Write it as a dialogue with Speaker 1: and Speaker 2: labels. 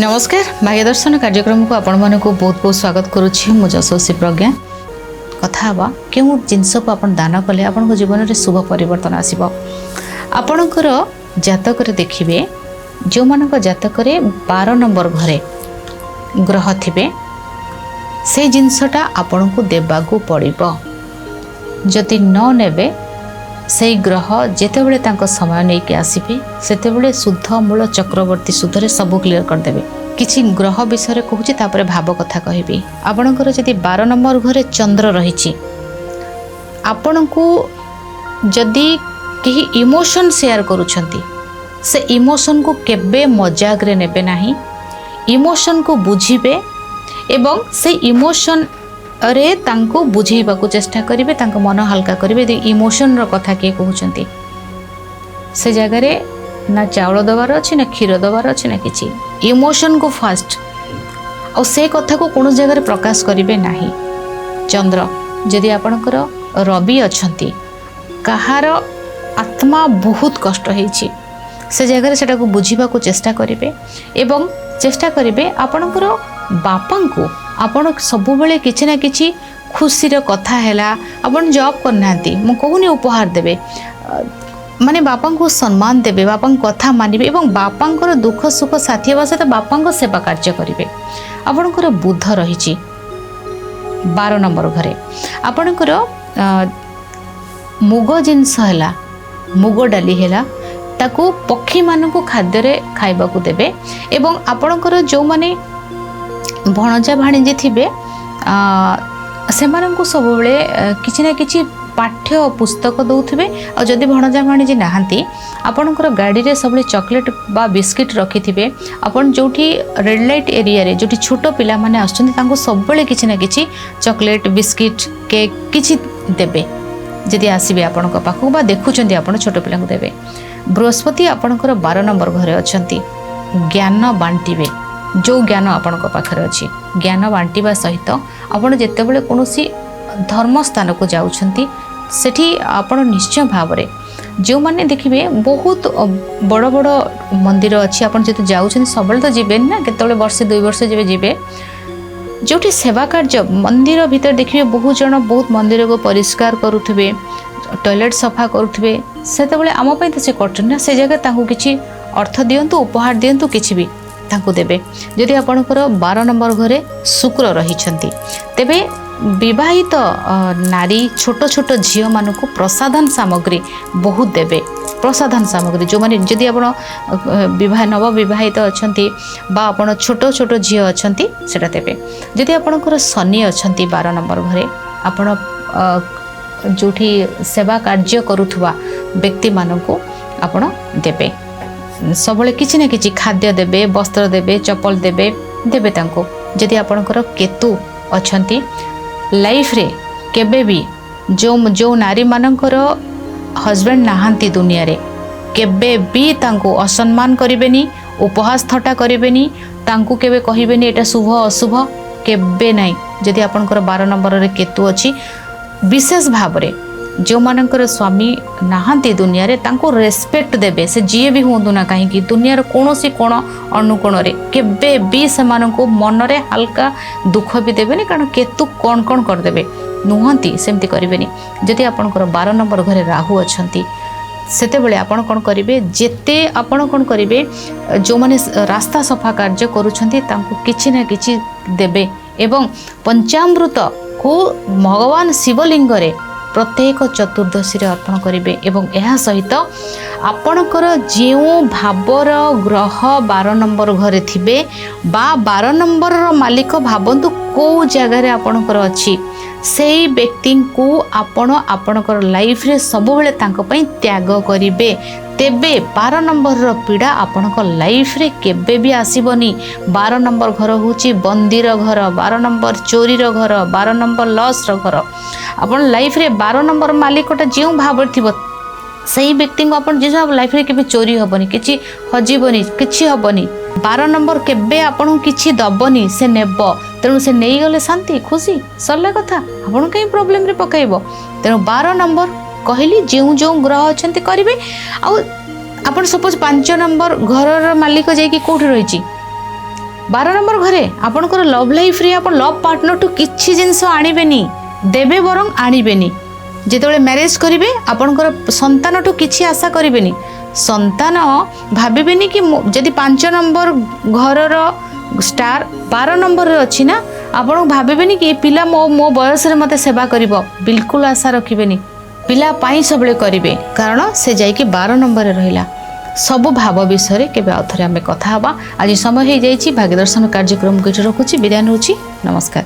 Speaker 1: नमस्कार भाग्य दर्शन कार्यक्रम को आपण मानक बहुत बहुत स्वागत करुच्ची मु जशस्वी प्रज्ञा कथा हवा क्यों जिनस को आपण दान कले आपण जीवन में शुभ परिवर्तन आसब आपणकर जातक देखिए जो मान जातक 12 नंबर घरे ग्रह थे से जिनसटा आपण को देवाकू पड़ो जदि न नेबे से ग्रह जितेबले समय नहीं कि आसबे से शुद्ध मूल चक्रवर्ती सुधरे सब क्लीयर करदे किछि ग्रह विषय कहूँ तापर भाव कथा कहबी आपणकर जदि 12 नंबर घरे चंद्र रही आपण को जदि कहीं इमोशन शेयर करुछंती से इमोशन को केबे मजाक रे नेबे नाही इमोशन को बुझीबे एवं से इमोशन अरे तांको बुझेबा को चेष्टा करिवे तांको मन हल्का करिवे इमोशन रो कथा के कहउचंती से जगह रे ना चावल दबार अछि ना क्षीर दबार अछि ना किछि इमोशन को फास्ट और से कथा को कोनो जगह रे प्रकाश करिवे नाही। चंद्र जदि आपणकर रवि अछंती कहार आत्मा बहुत कष्ट हेछि से जगह रे सेटा को बुझीबा को चेष्टा करिवे एवं चेष्टा करिवे आपणकर बापा को आपण सब बेले किछि ना किछि खुशीर कथा हैला आपण जॉब करना मु कहूनी उपहार देबे माने बापा को सम्मान देबे बापा कथा मानिबे एवं बापा दुख सुख साथी हेबा सहित बापा सेवा कार्य करिवे। आपणकर बुध रही 12 नंबर घरे आपणकर मुग जिनस हैला मुग डाली हैला ताकू पक्षी मानकू खाद्य रे खाइबा को देबे एवं आपणकर जो माने भणजा भाणीजी थे से सब किसी ना किसी पाठ्य पुस्तक दौथे और जदि भणजा भाणीजी नहांती आपणकर गाड़ी रे सब चॉकलेट बा बिस्किट रखि थे आपन जोठी रेड लाइट एरिया रे जोठी छोट पिला माने आछुंती तांको सब किसी ना किसी चॉकलेट बिस्किट केक किछि देबे जदि आसीबे आपणक पाखु बा देखुचंती आपण छोट पिला को देबे। बृहस्पति आपणकर 12 नंबर घरे अछंती ज्ञान बांटीबे जो ज्ञान आपण पाखे अच्छी ज्ञान बांटा सहित आपड़ जितेबले कौन धर्म स्थान को जाऊँगी सेठी आपण निश्चय भाव में जो मैंने देखिए बहुत बड़ बड़ मंदिर अच्छी आप जाऊँ सब तो जीवे ना केतले वर्षे 2 वर्ष जब जीवे जो सेवा कार्य मंदिर भीतर देखिए बहुत जन बहुत मंदिर को परिष्कार करुवे टॉयलेट सफा करुवे से आम तो से कर से जगह किसी अर्थ दिंतु उपहार दिंतु किसी भी तांको देबे। जदि आपणकर 12 नंबर घरे शुक्र रहिछंती तेबे विवाहित नारी छोट छोट झियो मानकु प्रसाधन सामग्री बहुत देबे। प्रसाधन सामग्री जो माने जदि आपण विवाह नव विवाहित अछंती बा आपण छोट छोट झियो अछंती सेटा देबे। जदि आपणकर शनि अछंती 12 नंबर घरे आपण जोठी सेवा कार्य करुथुवा व्यक्ति मानकु आपण देबे सब किसी ना किसी खाद्य देबे वस्त्र देबे चप्पल देबे देबे तांको। जदि आपणकर केतु अछंती लाइफ रे केबे भी जो नारी मानकर हस्बैंड नाहांती दुनिया रे केबे भी तांको असम्मान करिवेनी उपहास थट्टा करिवेनी तांको केबे कहिवेनी एटा शुभ अशुभ केबे नाही। जदि आपणकर 12 नंबर रे केतु अछि विशेष भाव रे जो मानकर स्वामी नहांती दुनिया रे तांको रेस्पेक्ट देबे से जीए भी हुंतु ना कहीं दुनिया कौन सी कोण अनुकोण रे केबे भी से मानको मन रे हल्का दुख भी देबेनी कारण केतु कौन कौन कर देबे नुहंती सेमती करिवेनी। जदि आपणकर 12 नंबर घरे राहु अछंती सेते बेले आपण कोन करिवे जेते आपण कोन करिवे जो माने रास्ता सफा कार्य करूछंती तांको किछि ना किछि देबे एवं पंचामृत को भगवान शिवलिंग रे प्रत्येक चतुर्दशी अर्पण करेंगे एवं यह सहित आपणकर जो भावर ग्रह 12 नंबर घरे थिबे बा 12 नंबर मालिक भावंतु को जगह आपणकर अच्छी से व्यक्ति को आपण आपणकर लाइफ रे सब बेले तांको पई त्याग करिवे तेबे 12 नंबर पीड़ा आपणकर लाइफ रे केबे भी आसीबनी। 12 नंबर घर होची बंदीर घर 12 नंबर चोरीर घर 12 नंबर लॉस रो घर आपण लाइफ रे 12 नंबर मालिकटा जो भाव थिबो सही व्यक्ति को आपण जे लाइफ रे केबे चोरी हबनी किछि हजिबनी किछि हबनी 12 नंबर केबे आपण किछि दबनी से नेब तेणु से नहीं गले शांति खुशी सरला कथा आपण कहीं प्रॉब्लम रे पकाइबो तेणु 12 नंबर कहली जो जो ग्रह अच्छा करेंगे आपड़ सपोज 5 नंबर घर मालिक जाकि कौटी रही 12 नंबर घरे आपणकर लव लाइफ रे आप लव पार्टनर टू किछि जिंस आनिबेनी देबे बरং आनिबेनी जेतेबेले मैरिज करिवे आपणकर संतान टू किछि आशा करिवेनी संतान भाबिबेनी कि जदि 5 नंबर घरर स्टार 12 नंबर रे अछि ना आपण भाबिबेनी कि पिला मो बयस रे मते सेवा करिवो बिल्कुल आशा रखिबेनी पिला पाई सबले करिवे कारण से जाई कि 12 नंबर रे रहिला सब भाव विषय केबे आउथरे आमे कथा हबा आज समय हे जाईची भाग्य दर्शन कार्यक्रम को रखुची विदाय नउची नमस्कार।